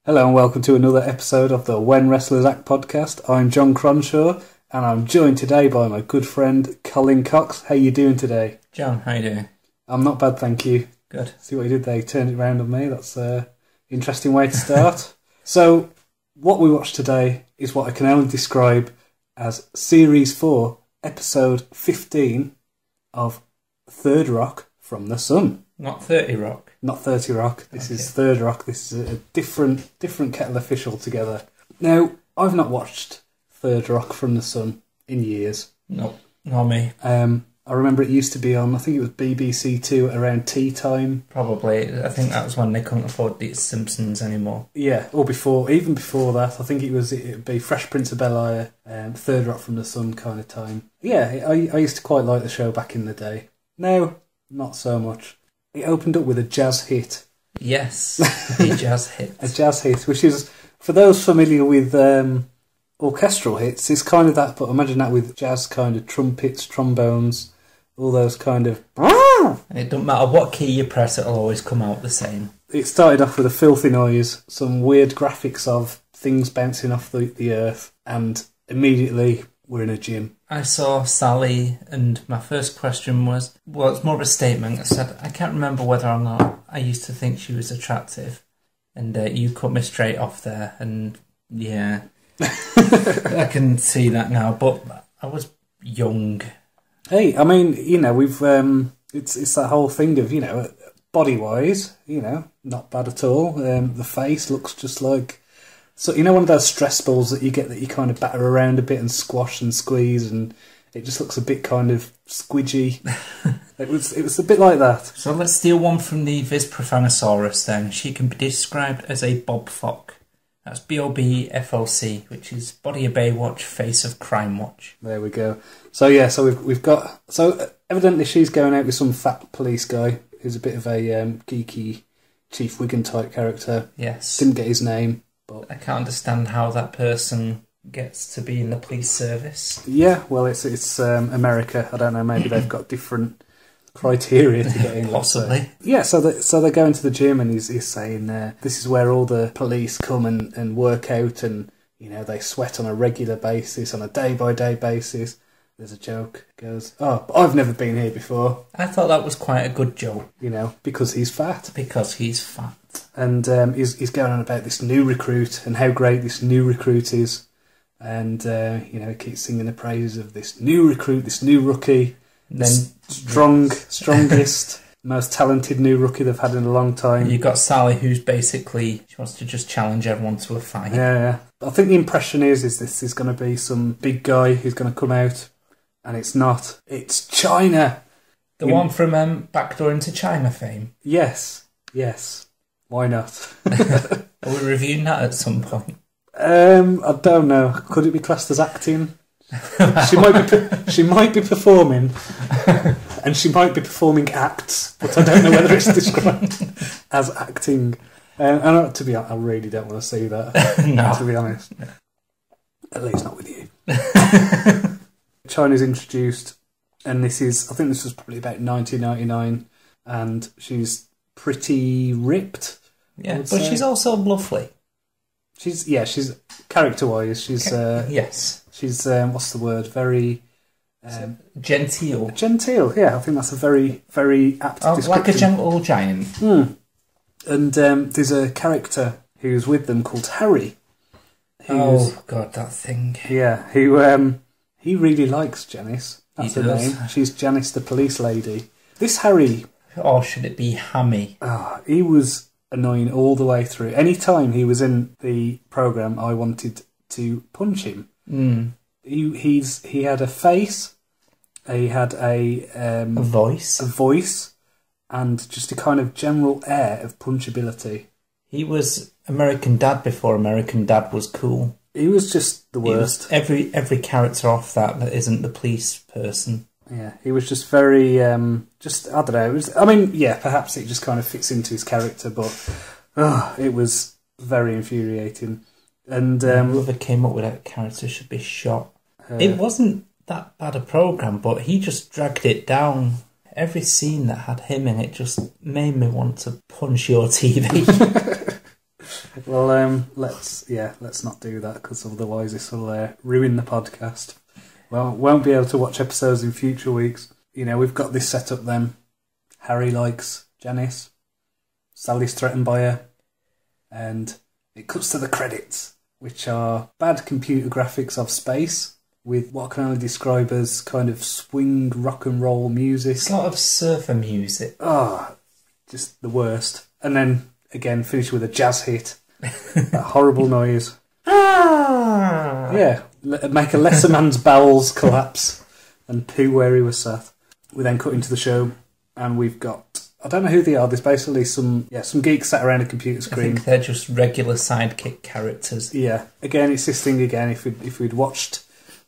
Hello and welcome to another episode of the When Wrestlers Act podcast. I'm John Cronshaw and I'm joined today by my good friend Colin Cox. How you doing today? John, how you doing? I'm not bad, thank you. Good. See what you did there? You turned it round on me. That's an interesting way to start. So, what we watched today is what I can only describe as Series 4, Episode 15 of Third Rock from the Sun. Not 30 Rock. Not 30 Rock. This is Third Rock. This is a different kettle of fish altogether. Now, I've not watched Third Rock from the Sun in years. Nope, not me. I remember it used to be on, I think it was BBC Two around tea time. Probably. I think that was when they couldn't afford the Simpsons anymore. Yeah, or before, even before that. I think it'd be Fresh Prince of Bel-Air, Third Rock from the Sun kind of time. Yeah, I used to quite like the show back in the day. Now, not so much. It opened up with a jazz hit. Yes, a jazz hit. A jazz hit, which is, for those familiar with orchestral hits, it's kind of that, but imagine that with jazz kind of trumpets, trombones, all those kind of... And it doesn't matter what key you press, it'll always come out the same. It started off with a filthy noise, some weird graphics of things bouncing off the earth, and immediately we're in a gym. I saw Sally, and my first question was, well, it's more of a statement. I said, I can't remember whether or not I used to think she was attractive. And you cut me straight off there, and yeah, I can see that now, but I was young. Hey, I mean, you know, we've it's that whole thing of, you know, body-wise, you know, not bad at all. The face looks just like... So, you know, one of those stress balls that you get that you kind of batter around a bit and squash and squeeze, and it just looks a bit kind of squidgy. It was a bit like that. So let's steal one from the Vis Profanosaurus then. She can be described as a Bobfoc. That's BOBFOC, which is Body of Baywatch, Face of Crime Watch. There we go. So yeah, so we've got... So evidently she's going out with some fat police guy who's a bit of a geeky Chief Wiggum type character. Yes. Didn't get his name. But I can't understand how that person gets to be in the police service. Yeah, well, it's America. I don't know. Maybe they've got different criteria to get in. Possibly. Yeah. So they're going to the gym, and he's saying this is where all the police come and work out, and you know they sweat on a regular basis, on a day-by-day basis. There's a joke. Goes, oh, but I've never been here before. I thought that was quite a good joke. You know, because he's fat. Because he's fat. And he's going on about this new recruit and how great this new recruit is. And, you know, he keeps singing the praises of this new recruit, this new rookie. Then strongest, most talented new rookie they've had in a long time. You've got Sally, who's basically, she wants to just challenge everyone to a fight. Yeah. I think the impression is this is going to be some big guy who's going to come out. And it's not. It's Chyna. The one from Backdoor into Chyna fame? Yes. Why not? Are we reviewing that at some point? I don't know. Could it be classed as acting? She might be performing, and she might be performing acts, but I don't know whether it's described as acting. And to be honest, I really don't want to see that. No, to be honest, at least not with you. Chyna's introduced, and I think this was probably about 1999, and she's pretty ripped. Yeah, but she's also lovely. She's character-wise, she's yes. She's what's the word? Very genteel. Genteel, yeah. I think that's a very, very apt description. Like a gentle giant. And there's a character who's with them called Harry. Oh God, that thing. Yeah, he really likes Janice. That's her name. She's Janice, the police lady. This Harry. Or should it be Hammy? He was annoying all the way through. Any time he was in the programme, I wanted to punch him. He had a face, he had a voice, and just a kind of general air of punchability. He was American Dad before American Dad was cool. He was just the worst. Every character off that isn't the police person. Yeah, he was just very, I don't know, perhaps it just kind of fits into his character, but it was very infuriating. And whoever came up with that character should be shot. It wasn't that bad a programme, but he just dragged it down. Every scene that had him in it just made me want to punch your TV. Well, let's not do that because otherwise this will ruin the podcast. Well, won't be able to watch episodes in future weeks. You know, we've got this set up then. Harry likes Janice. Sally's threatened by her. And it cuts to the credits, which are bad computer graphics of space with what I can only describe as kind of swing rock and roll music. Sort of surfer music. Oh, just the worst. And then, again, finish with a jazz hit. That horrible noise. Yeah, make a lesser man's bowels collapse and poo where he was sat. We then cut into the show, and we've got, I don't know who they are, there's basically some geeks sat around a computer screen. I think they're just regular sidekick characters. Yeah, again, it's this thing again, if we'd watched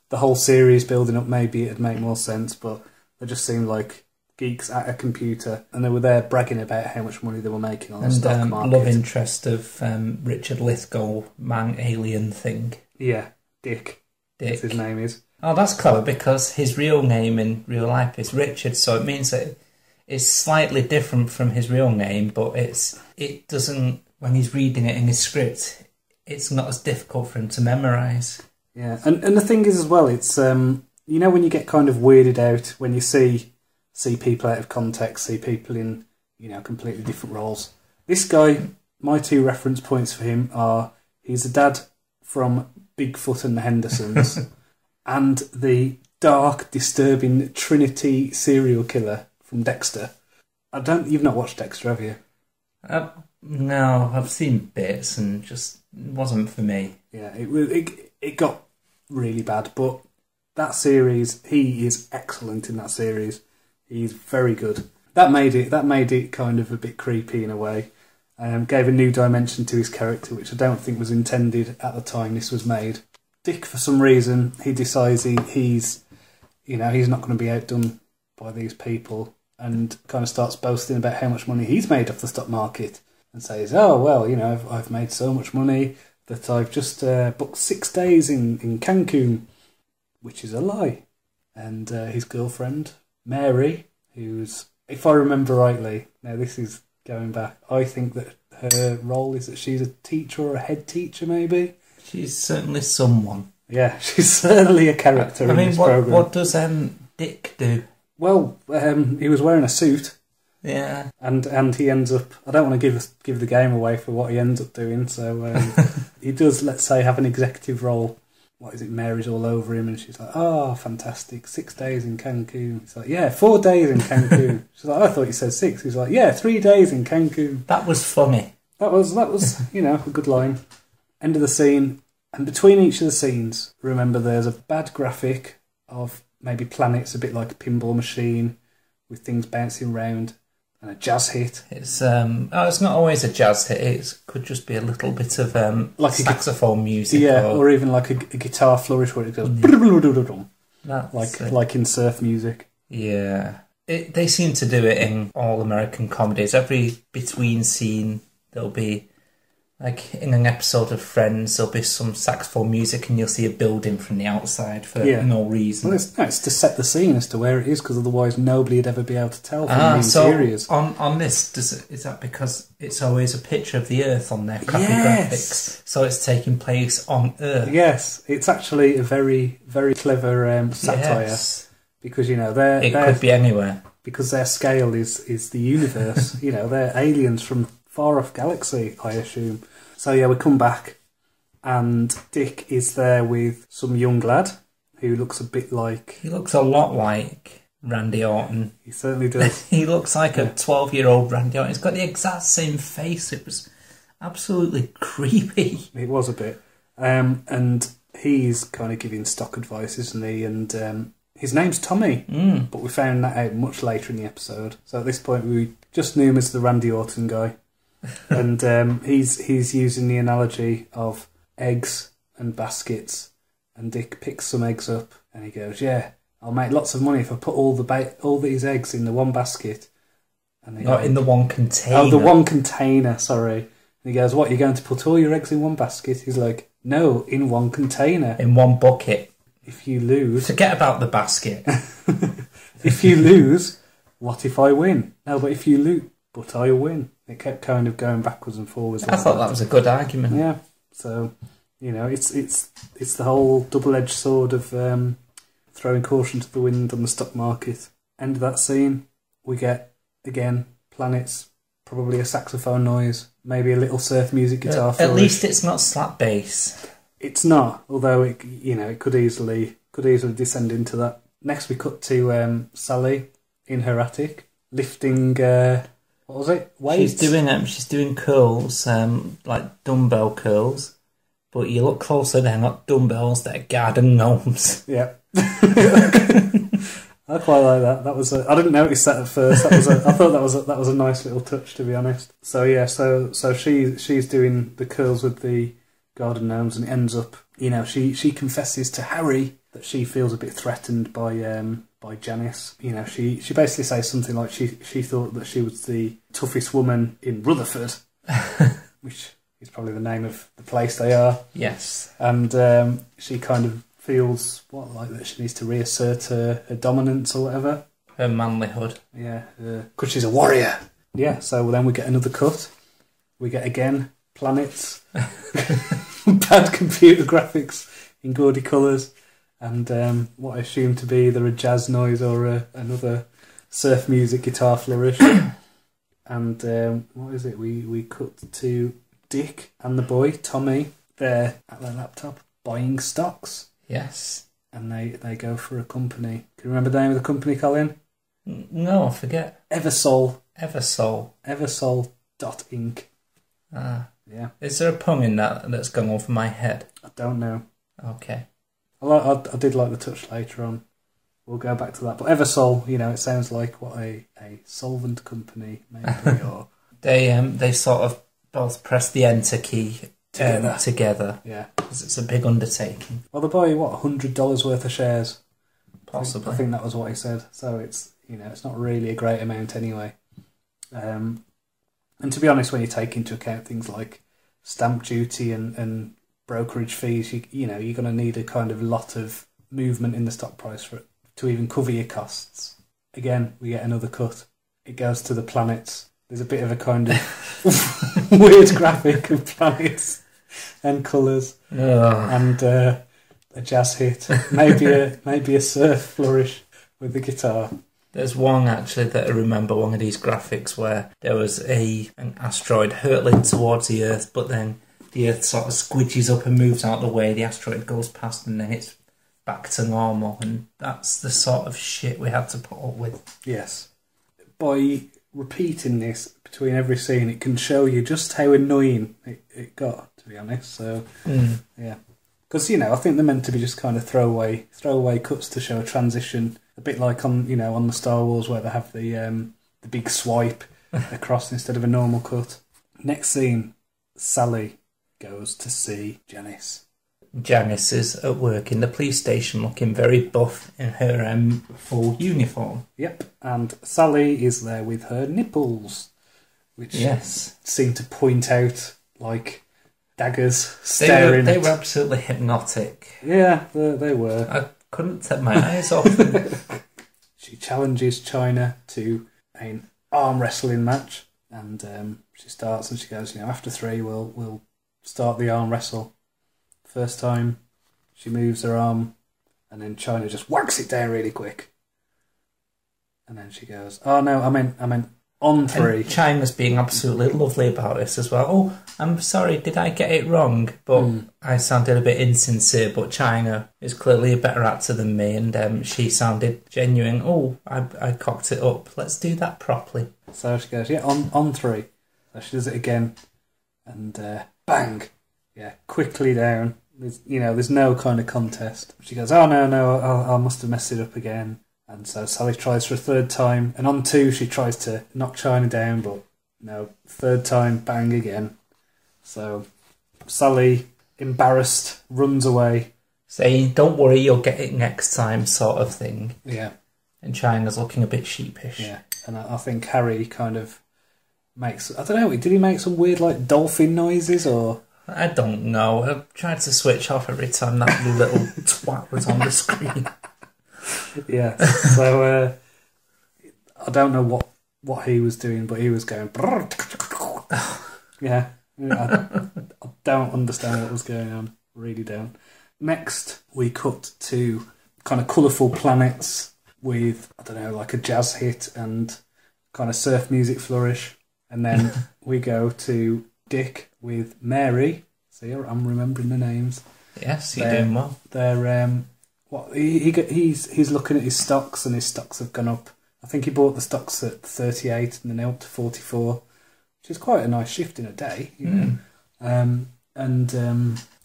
the whole series building up, maybe it'd make more sense, but they just seemed like geeks at a computer, and they were there bragging about how much money they were making on the stock market. Love interest of Richard Lithgow, man alien thing. Yeah, Dick. That's his name is. Oh, that's clever, because his real name in real life is Richard, so it means that it's slightly different from his real name, but it doesn't, when he's reading it in his script, it's not as difficult for him to memorise. Yeah, and the thing is as well, it's, you know when you get kind of weirded out when you see people out of context, see people in, you know, completely different roles. This guy, my two reference points for him are he's the dad from Bigfoot and the Hendersons and the dark, disturbing Trinity serial killer from Dexter. You've not watched Dexter, have you? No, I've seen bits and just wasn't for me. Yeah, it got really bad, but that series, he is excellent in that series. He's very good. That made it kind of a bit creepy in a way. Gave a new dimension to his character, which I don't think was intended at the time this was made. Dick, for some reason, he decides he's not going to be outdone by these people, and kind of starts boasting about how much money he's made off the stock market, and says, "Oh well, you know, I've made so much money that I've just booked 6 days in Cancun," which is a lie. And his girlfriend, Mary, who's, if I remember rightly, now this is going back, I think that her role is that she's a teacher or a head teacher, maybe. She's certainly someone. Yeah, she's certainly a character in this programme. What does Dick do? Well, he was wearing a suit. Yeah. And he ends up, I don't want to give the game away for what he ends up doing, so he does, let's say, have an executive role. What is it, Mary's all over him, and she's like, "Oh, fantastic, 6 days in Cancun." He's like, "Yeah, 4 days in Cancun." She's like, "I thought you said 6." He's like, "Yeah, 3 days in Cancun." That was funny. That was you know, a good line. End of the scene, and between each of the scenes, remember there's a bad graphic of maybe planets, a bit like a pinball machine, with things bouncing around, and a jazz hit. It's it's not always a jazz hit. It could just be a little bit of like saxophone music. Yeah, or even like a guitar flourish where it goes like in surf music. Yeah, they seem to do it in all American comedies. Every between scene there'll be, like in an episode of Friends, there'll be some saxophone music and you'll see a building from the outside for no reason. Well, it's to set the scene as to where it is, because otherwise nobody would ever be able to tell from the interiors. On this, is that because it's always a picture of the Earth on their crappy graphics? So it's taking place on Earth. Yes, it's actually a very, very clever satire. Yes. Because, you know, it could be anywhere. Because their scale is the universe. You know, they're aliens from far off galaxy, I assume. So yeah, we come back, and Dick is there with some young lad who looks a bit like... He looks a lot like Randy Orton. He certainly does. He looks like a 12-year-old Randy Orton. He's got the exact same face. It was absolutely creepy. It was a bit. And he's kind of giving stock advice, isn't he? And his name's Tommy, but we found that out much later in the episode. So at this point, we just knew him as the Randy Orton guy. And he's using the analogy of eggs and baskets, and Dick picks some eggs up and he goes, "Yeah, I'll make lots of money if I put all these eggs in the one basket." And Not in the one container. Oh, the one container, sorry. And he goes, "What, you're going to put all your eggs in one basket?" He's like, "No, in one container. In one bucket. If you lose..." Forget about the basket. "If you lose, what if I win?" "No, but if you lose..." "But I win." It kept kind of going backwards and forwards. I thought that was a good argument. Yeah. So, it's the whole double-edged sword of throwing caution to the wind on the stock market. End of that scene, we get, again, planets, probably a saxophone noise, maybe a little surf music guitar flourish. At least it's not slap bass. It's not, although it could easily descend into that. Next we cut to Sally in her attic, lifting, what was it? Weights? She's doing curls, like dumbbell curls. But you look closer, they're not dumbbells, they're garden gnomes. Yeah. I quite like that. I didn't notice that at first. I thought that was a nice little touch, to be honest. So yeah, so she's doing the curls with the garden gnomes, and it ends up, she confesses to Harry that she feels a bit threatened by Janice. She basically says something like she thought that she was the toughest woman in Rutherford, which is probably the name of the place they are. Yes. And she kind of feels that she needs to reassert her dominance or whatever. Her manlyhood. Yeah, because she's a warrior. Yeah, so then we get another cut. We get, again, planets, bad computer graphics in gaudy colours, and what I assume to be either a jazz noise or another surf music guitar flourish. And what is it? We cut to Dick and the boy, Tommy. They're at their laptop buying stocks. Yes. And they go for a company. Can you remember the name of the company, Colin? No, I forget. Eversol. Eversol. Eversol.inc. Ah. Yeah. Is there a pun in that's gone over my head? I don't know. Okay. I did like the touch later on. We'll go back to that. But Eversol, it sounds like what a solvent company maybe. Or they sort of both press the enter key together. Yeah. Because it's a big undertaking. Well, they buy, $100 worth of shares? Possibly. I think that was what he said. So it's, it's not really a great amount anyway. And to be honest, when you take into account things like stamp duty and brokerage fees, you're going to need a kind of lot of movement in the stock price to even cover your costs. Again, we get another cut. It goes to the planets. There's a bit of a kind of weird graphic of planets and colours and a jazz hit, maybe a surf flourish with the guitar. There's one actually that I remember, one of these graphics where there was an asteroid hurtling towards the Earth, but then the Earth sort of squidges up and moves out of the way. The asteroid goes past and then it's back to normal, and that's the sort of shit we had to put up with. Yes. By repeating this between every scene, it can show you just how annoying it got, to be honest. So, yeah. Because, I think they're meant to be just kind of throwaway cuts to show a transition, a bit like on the Star Wars where they have the big swipe across instead of a normal cut. Next scene, Sally goes to see Janice. Janice is at work in the police station looking very buff in her full uniform. Yep, and Sally is there with her nipples, which seem to point out like daggers staring. They were absolutely hypnotic. Yeah, they were. I couldn't take my eyes off them. She challenges Chyna to an arm wrestling match, and she starts and she goes, after 3 we'll start the arm wrestle. First time, she moves her arm, and then Chyna just whacks it down really quick. And then she goes, "Oh no, I meant on 3." And Chyna's being absolutely lovely about this as well. "Oh, I'm sorry, did I get it wrong?" But I sounded a bit insincere, but Chyna is clearly a better actor than me, and she sounded genuine. "Oh, I cocked it up. Let's do that properly." So she goes, "Yeah, on 3." So she does it again, and bang. Yeah, quickly down. There's no kind of contest. She goes, "Oh no, I must have messed it up again." And so Sally tries for a 3rd time, and on 2 she tries to knock Chyna down, but no, 3rd time, bang again. So Sally, embarrassed, runs away, saying, "Don't worry, you'll get it next time," sort of thing. Yeah. And Chyna's looking a bit sheepish. Yeah, and I think Harry kind of makes, I don't know, did he make some weird like dolphin noises or? I don't know. I tried to switch off every time that little twat was on the screen. Yeah, so I don't know what he was doing, but he was going what? Yeah, I don't understand what was going on. Really don't. Next, we cut to kind of colourful planets with, I don't know, like a jazz hit and kind of surf music flourish. And then we go to Dick with Mary. See, I'm remembering the names. Yes, you're doing well. They're he's looking at his stocks, and his stocks have gone up. I think he bought the stocks at 38 and then up to 44, which is quite a nice shift in a day, you know.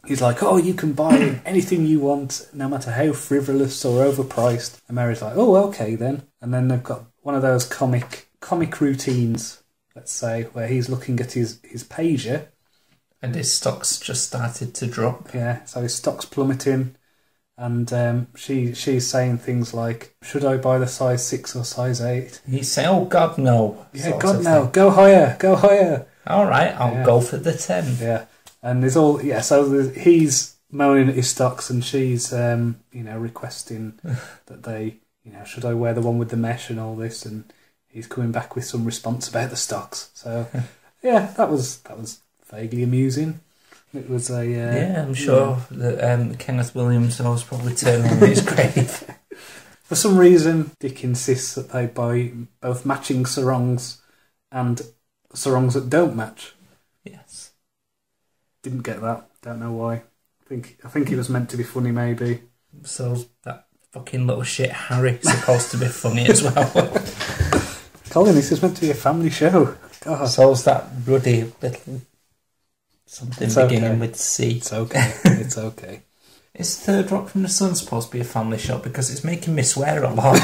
He's like, "Oh, you can buy anything you want, no matter how frivolous or overpriced." And Mary's like, "Oh, okay then." And then they've got one of those comic routines, let's say, where he's looking at his pager. And his stocks just started to drop. Yeah, so his stock's plummeting. And she's saying things like, "Should I buy the size 6 or size 8? He's saying, "Oh, God, no." Yeah, God, no. Go higher, go higher. All right, I'll go for the 10. Yeah. And there's all, he's moaning at his stocks, and she's, requesting that they, should I wear the one with the mesh and all this? And he's coming back with some response about the stocks. So, yeah, that was vaguely amusing. It was I'm sure that Kenneth Williams was probably turning on his grave. For some reason, Dick insists that they buy both matching sarongs and sarongs that don't match. Yes. Didn't get that. Don't know why. I think it was meant to be funny, maybe. So that fucking little shit Harry supposed to be funny as well. Colin, this is meant to be a family show. God. So's that ruddy little something It's beginning okay. with C. It's okay. It's okay. Is Third Rock from the Sun supposed to be a family show? Because it's making me swear a lot.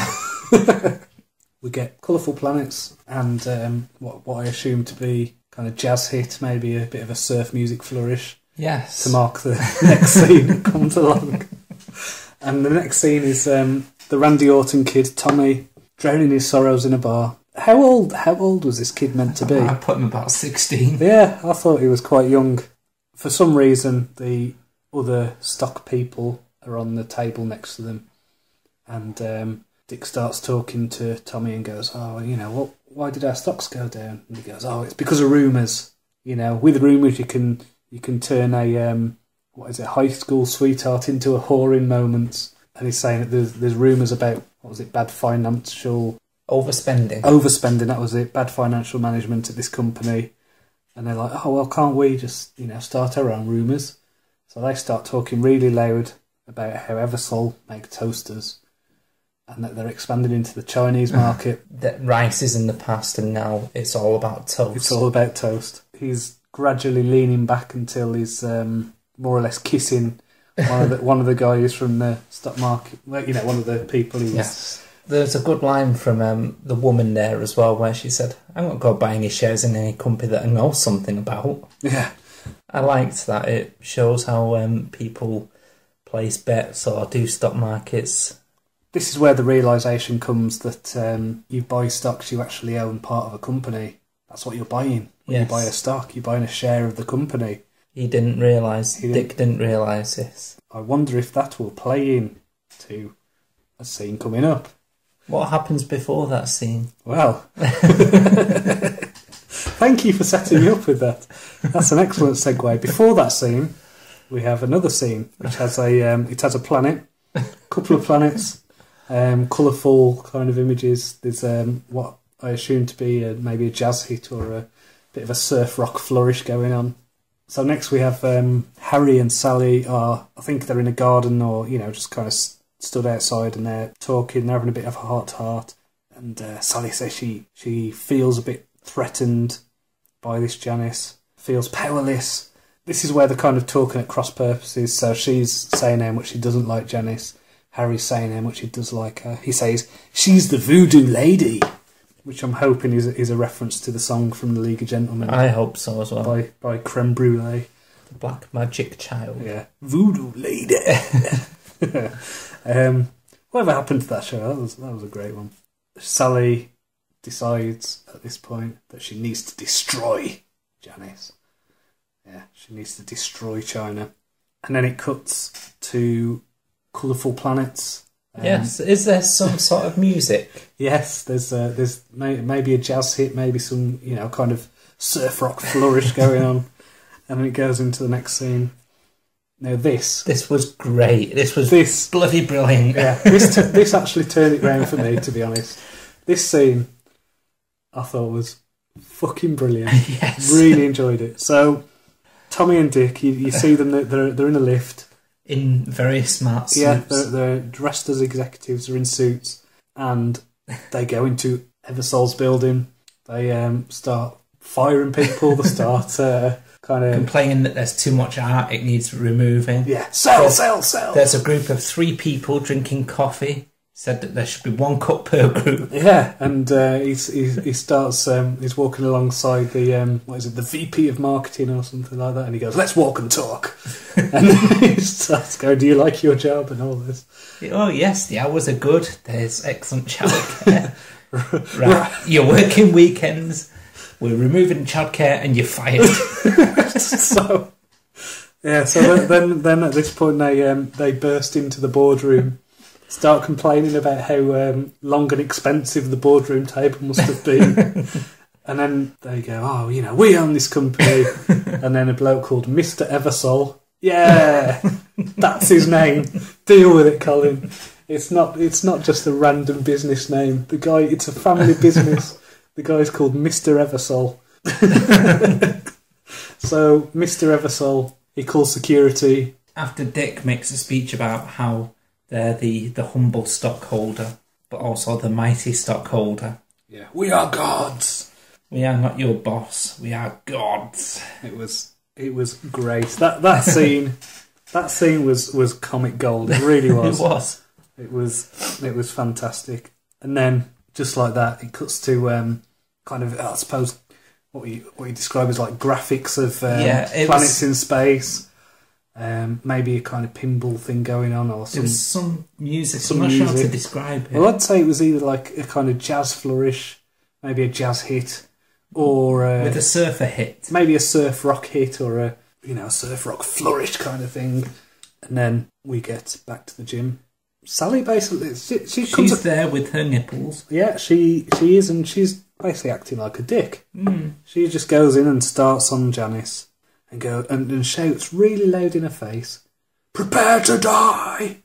We get colourful planets and what I assume to be kind of jazz hit, maybe a bit of a surf music flourish. Yes. To mark the next scene that comes along. And the next scene is the Randy Orton kid, Tommy, drowning his sorrows in a bar. How old was this kid meant to be? I put him about 16. Yeah, I thought he was quite young. For some reason, the other stock people are on the table next to them. And Dick starts talking to Tommy and goes, "Oh, why did our stocks go down?" And he goes, "Oh, it's because of rumours. With rumours you can turn a high school sweetheart into a whore in moments." And he's saying that there's rumours about bad financial overspending. That was it. Bad financial management at this company. And they're like, "Oh well, can't we just start our own rumours?" So they start talking really loud about how Eversol make toasters. And that they're expanding into the Chinese market. That rice is in the past and now it's all about toast. It's all about toast. He's gradually leaning back until he's more or less kissing one of the guys from the stock market. One of the people he was... Yes. There's a good line from the woman there as well where she said, "I'm not going to buy any shares in any company that I know something about." Yeah. I liked that. It shows how people place bets or do stock markets. This is where the realisation comes that you buy stocks, you actually own part of a company. That's what you're buying. When you buy a stock, you're buying a share of the company. Dick didn't realise this. I wonder if that will play in to a scene coming up. What happens before that scene? Well, thank you for setting me up with that. That's an excellent segue. Before that scene, we have another scene which has a planet, a couple of planets. Colourful kind of images. There's what I assume to be maybe a jazz hit or a bit of a surf rock flourish going on. So next we have Harry and Sally I think they're in a garden or, just kind of stood outside and they're talking, they're having a bit of a heart-to-heart. And Sally says she feels a bit threatened by this Janice, feels powerless. This is where they're kind of talking at cross purposes. So she's saying how much she doesn't like Janice. Harry's saying how much he does like her. He says, "She's the voodoo lady," which I'm hoping is a reference to the song from the League of Gentlemen. I hope so as well. By Creme Brulee. The Black Magic Child. Yeah. Voodoo lady. Whatever happened to that show? That was a great one. Sally decides at this point that she needs to destroy Janice. Yeah, she needs to destroy Chyna. And then it cuts to colourful planets. Yes, is there some sort of music? Yes, there's maybe a jazz hit, maybe some kind of surf rock flourish going on, and then it goes into the next scene. Now this was great. This was bloody brilliant. Yeah, this actually turned it round for me, to be honest. This scene I thought was fucking brilliant. Yes. Really enjoyed it. So Tommy and Dick, you see them, they're in a lift. In very smart suits. Yeah, they're dressed as executives, they're in suits, and they go into Eversol's building. They start firing people, they start kind of... complaining that there's too much art, it needs removing. Yeah, sell! There's a group of 3 people drinking coffee. Said that there should be 1 cup per group. Yeah, and he starts. He's walking alongside the the VP of marketing or something like that, and he goes, "Let's walk and talk." And he starts going, "Do you like your job?" and all this. Oh yes, the hours are good. There's excellent childcare. Right, you're working weekends. We're removing childcare, and you're fired. So then at this point they burst into the boardroom. Start complaining about how long and expensive the boardroom table must have been. And then they go, "Oh, we own this company." And then a bloke called Mr. Eversol. Yeah, that's his name. Deal with it, Colin. It's not just a random business name. It's a family business. The guy's called Mr. Eversol. So Mr. Eversol, he calls security. After Dick makes a speech about how they're the humble stockholder, but also the mighty stockholder. Yeah, we are gods. We are not your boss. We are gods. It was great. That scene was comic gold. It really was. It was. It was fantastic. And then just like that, it cuts to kind of, I suppose, what you describe as like graphics of planets in space. Maybe a kind of pinball thing going on, or there was some music. I'm not sure how to describe it. Well, I'd say it was either like a kind of jazz flourish, maybe a jazz hit, or with a surfer hit, maybe a surf rock hit, or a surf rock flourish kind of thing. And then we get back to the gym. Sally basically she's there with her nipples. Yeah, she is, and she's basically acting like a dick. She just goes in and starts on Janice. And shouts really loud in her face, "Prepare to die!"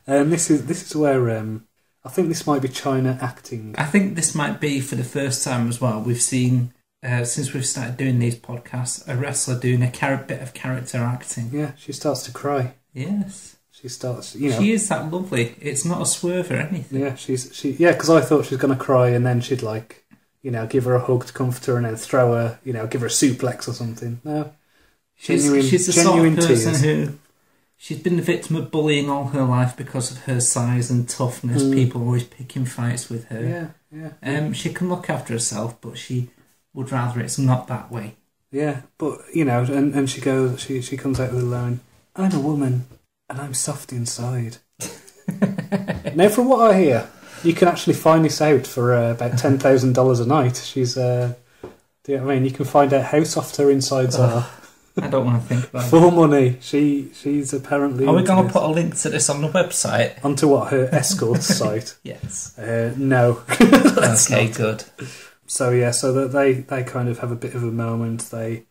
And this is where I think this might be Chyna acting. I think this might be for the first time as well. We've seen since we've started doing these podcasts, a wrestler doing a bit of character acting. Yeah, she starts to cry. Yes, she starts. She is that lovely. It's not a swerve or anything. Yeah, because I thought she was going to cry, and then she'd give her a hug to comfort her, and then throw her, give her a suplex or something. No. She's the sort of person who she's been the victim of bullying all her life because of her size and toughness. People always picking fights with her. Yeah. She can look after herself, but she would rather it's not that way. Yeah, but and she goes. She comes out with a line, "I'm a woman, and I'm soft inside." Now, from what I hear, you can actually find this out for about $10,000 a night. She's, do you know what I mean? You can find out how soft her insides are. I don't want to think about it. For money. She's apparently... Are we going to put a link to this on the website? Onto what, her escort site? Yes. No. Okay, good. So that they kind of have a bit of a moment. They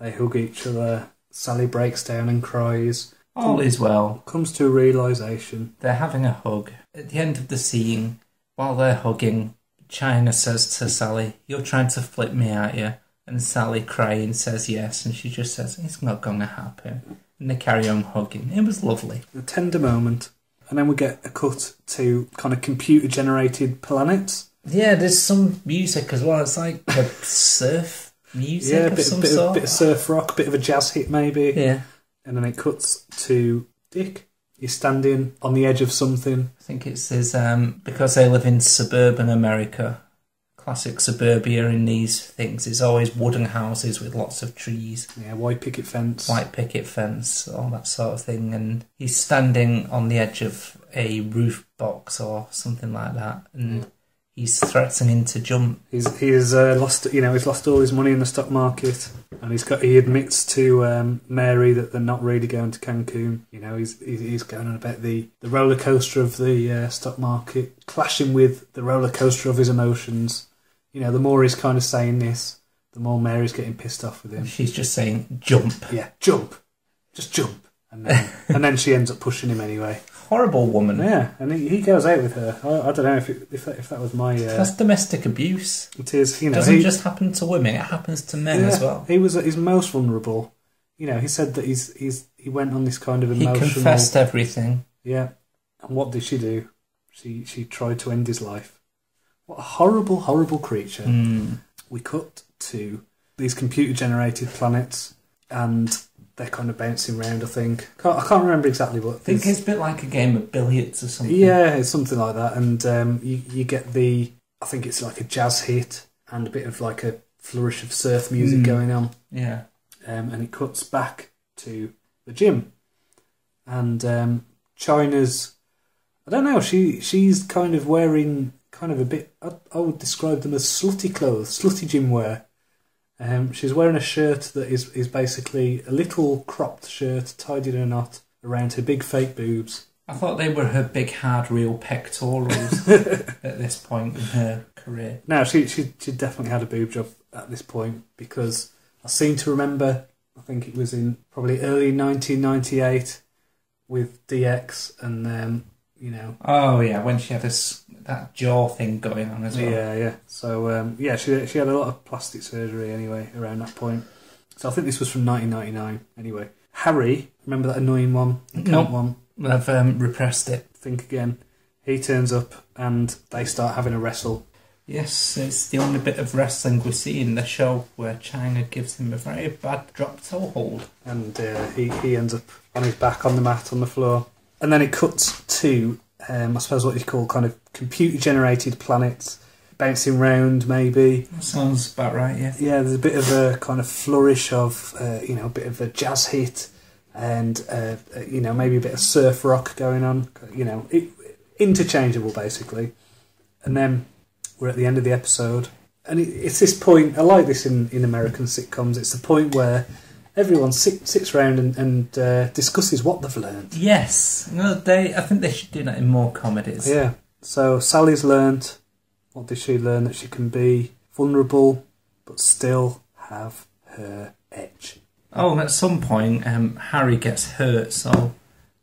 hug each other. Sally breaks down and cries. All is well. Comes to a realisation. They're having a hug. At the end of the scene, while they're hugging, Chyna says to Sally, "You're trying to flip me, aren't you?" And Sally, crying, says yes, and she just says, "It's not going to happen." And they carry on hugging. It was lovely. A tender moment. And then we get a cut to kind of computer-generated planets. Yeah, there's some music as well. It's like a surf music of some sort. A bit of surf rock, bit of a jazz hit maybe. Yeah. And then it cuts to Dick. He's standing on the edge of something. I think it says, because they live in suburban America, classic suburbia in these things is always wooden houses with lots of trees. Yeah, white picket fence. White picket fence, all that sort of thing. And he's standing on the edge of a roof box or something like that. And he's threatening to jump. He's lost all his money in the stock market, and he admits to Mary that they're not really going to Cancun. He's going on about the roller coaster of the stock market, clashing with the roller coaster of his emotions. The more he's kind of saying this, the more Mary's getting pissed off with him. She's just saying, jump. Yeah, jump. Just jump. And then she ends up pushing him anyway. Horrible woman. Yeah, and he goes out with her. I don't know if that was my... That's domestic abuse. It is, It doesn't just happen to women, it happens to men as well. He was at his most vulnerable. He said that he went on this kind of emotional... He confessed everything. Yeah. And what did she do? She tried to end his life. What a horrible, horrible creature. We cut to these computer-generated planets, and they're kind of bouncing around, I think. I can't remember exactly what... I think it's a bit like a game of billiards or something. Yeah, it's something like that. And you get the... I think it's like a jazz hit and a bit of like a flourish of surf music going on. Yeah. And it cuts back to the gym. And Chyna's... I don't know, she's kind of wearing kind of a bit... I would describe them as slutty clothes, slutty gym wear. She's wearing a shirt that is basically a little cropped shirt tied in a knot around her big fake boobs. I thought they were her big hard real pectorals at this point in her career. No, she definitely had a boob job at this point, because I seem to remember, I think it was in probably early 1998 with DX and Oh yeah, when she had that jaw thing going on as well. Yeah. So she had a lot of plastic surgery anyway around that point. So I think this was from 1999 anyway. Harry, remember that annoying one? Nope. One? I've repressed it. Think again. He turns up and they start having a wrestle. Yes, it's the only bit of wrestling we see in the show where Chyna gives him a very bad drop toe hold. And he ends up on his back on the mat on the floor. And then it cuts to, I suppose what you call kind of computer-generated planets, bouncing round maybe. That sounds about right, yeah. Yeah, there's a bit of a kind of flourish of, a bit of a jazz hit and, maybe a bit of surf rock going on. Interchangeable, basically. And then we're at the end of the episode. And it's this point, I like this in American sitcoms, it's the point where everyone sits around and discusses what they've learned. Yes. No, I think they should do that in more comedies. Yeah. So Sally's learnt. What did she learn? That she can be vulnerable, but still have her edge. Oh, and at some point, Harry gets hurt, so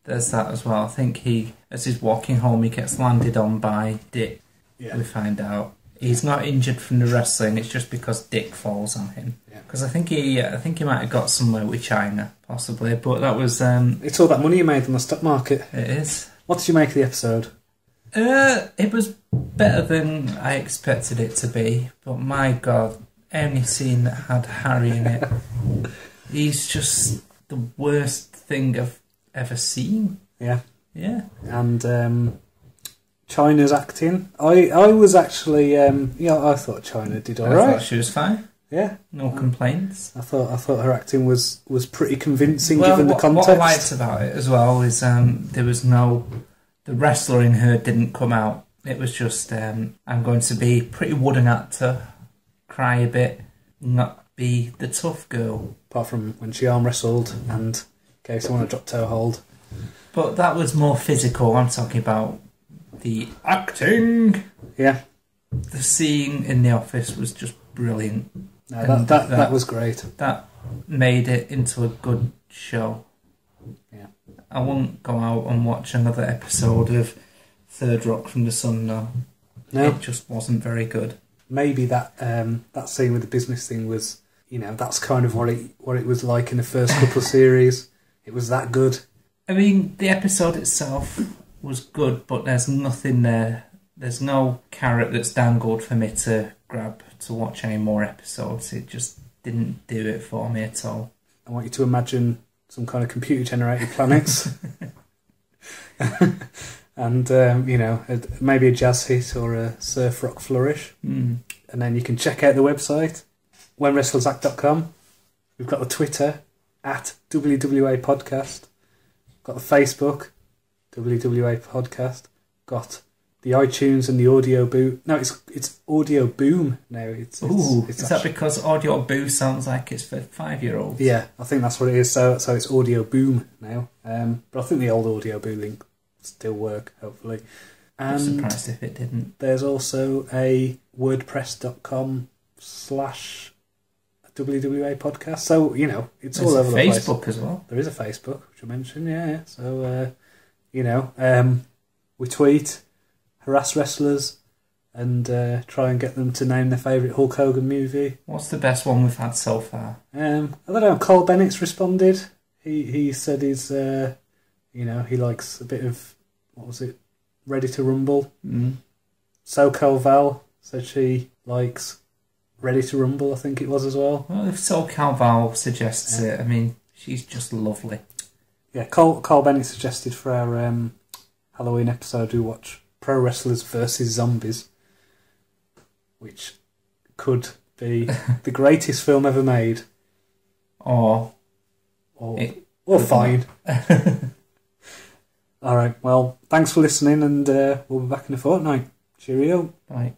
there's that as well. I think as he's walking home, he gets landed on by Dick. Yeah. We find out. He's not injured from the wrestling, it's just because Dick falls on him. Because I think he might have got somewhere with Chyna, possibly, but that was... It's all that money you made on the stock market. It is. What did you make of the episode? It was better than I expected it to be, but my God, any scene that had Harry in it, he's just the worst thing I've ever seen. Yeah. Yeah. And Chyna's acting, I was actually, I thought Chyna did all right. I thought she was fine. Yeah. No complaints. I thought her acting was pretty convincing given the context. What I liked about it as well is there was the wrestler in her didn't come out. It was just, I'm going to be a pretty wooden actor, cry a bit, not be the tough girl. Apart from when she arm wrestled and gave someone a drop toe hold. But that was more physical. I'm talking about the acting. Yeah. The scene in the office was just brilliant. No, that was great. That made it into a good show. Yeah. I won't go out and watch another episode of Third Rock from the Sun now. No. It just wasn't very good. Maybe that scene with the business thing was, that's kind of what it was like in the first couple of series. It was that good. I mean, the episode itself was good, but there's nothing there. There's no carrot that's dangled for me to grab to watch any more episodes. It just didn't do it for me at all. I want you to imagine some kind of computer-generated planets. And, maybe a jazz hit or a surf rock flourish. Mm. And then you can check out the website, whenwrestlersact.com. We've got the Twitter, @WWA Podcast. Got the Facebook, WWA Podcast. Got the iTunes and the Audio Boom. No, it's Audio Boom now. It's that because Audio Boom sounds like it's for 5-year-olds? Yeah, I think that's what it is. So it's Audio Boom now. But I think the old Audio Boom link still work, hopefully. And I'm surprised if it didn't. There's also a wordpress.com/ WWA podcast. So, you know, it's There's all over the place. Facebook as well. There is a Facebook, which I mentioned, yeah. So, you know, we tweet, harass wrestlers, and try and get them to name their favourite Hulk Hogan movie. What's the best one we've had so far? I don't know, Cole Bennett's responded. He said he's, you know, he likes a bit of, what was it, Ready to Rumble. SoCal Val said she likes Ready to Rumble, I think it was as well. Well, if SoCal Val suggests it, I mean, she's just lovely. Yeah, Cole Bennett suggested for our Halloween episode we watch Pro Wrestlers versus Zombies, which could be the greatest film ever made. Or fine. All right, well, thanks for listening, and we'll be back in a fortnight. Cheerio. Bye.